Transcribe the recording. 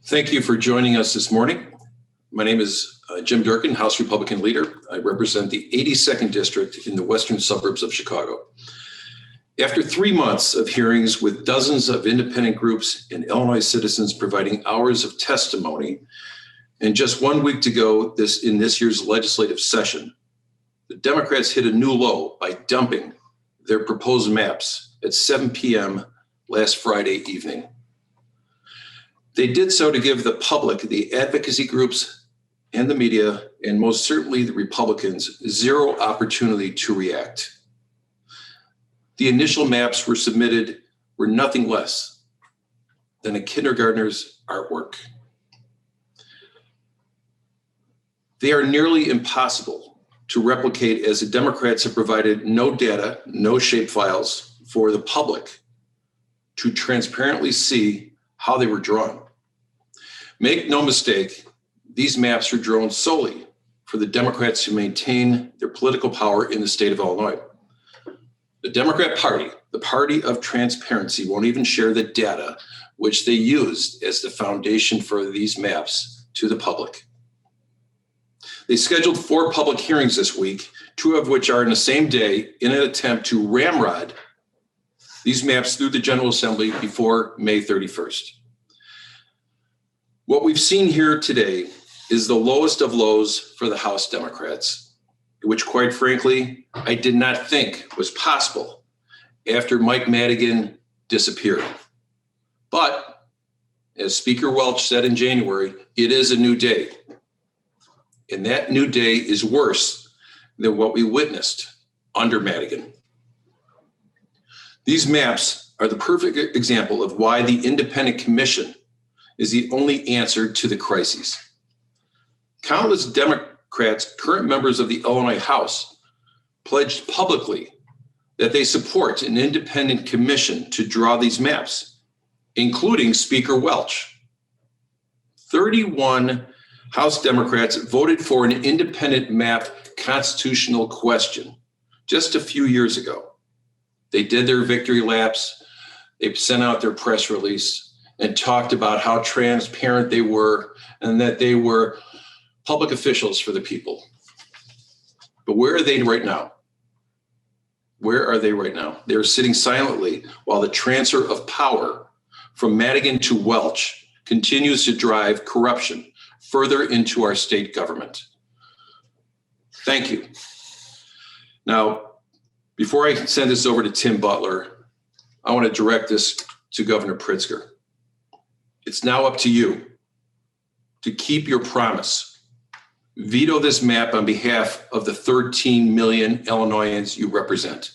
Thank you for joining us this morning. My name is Jim Durkin, House Republican leader. I represent the 82nd District in the western suburbs of Chicago. After 3 months of hearings with dozens of independent groups and Illinois citizens providing hours of testimony, and just 1 week to go in this year's legislative session, the Democrats hit a new low by dumping their proposed maps at 7 p.m. last Friday evening. They did so to give the public, the advocacy groups, and the media, and most certainly the Republicans, zero opportunity to react. The initial maps were nothing less than a kindergartner's artwork. They are nearly impossible to replicate, as the Democrats have provided no data, no shapefiles for the public to transparently see how they were drawn. Make no mistake, these maps are drawn solely for the Democrats to maintain their political power in the state of Illinois. The Democrat Party, the party of transparency, won't even share the data which they used as the foundation for these maps to the public. They scheduled 4 public hearings this week, 2 of which are in the same day, in an attempt to ramrod these maps through the General Assembly before May 31st. What we've seen here today is the lowest of lows for the House Democrats, which quite frankly, I did not think was possible after Mike Madigan disappeared. But as Speaker Welch said in January, it is a new day. And that new day is worse than what we witnessed under Madigan. These maps are the perfect example of why the independent commission is the only answer to the crises. Countless Democrats, current members of the Illinois House, pledged publicly that they support an independent commission to draw these maps, including Speaker Welch. 31 House Democrats voted for an independent map constitutional question just a few years ago. They did their victory laps, they sent out their press release, and talked about how transparent they were and that they were public officials for the people. But where are they right now? Where are they right now? They're sitting silently while the transfer of power from Madigan to Welch continues to drive corruption further into our state government. Thank you. Now, before I send this over to Tim Butler, I want to direct this to Governor Pritzker. It's now up to you to keep your promise. Veto this map on behalf of the 13 million Illinoisans you represent.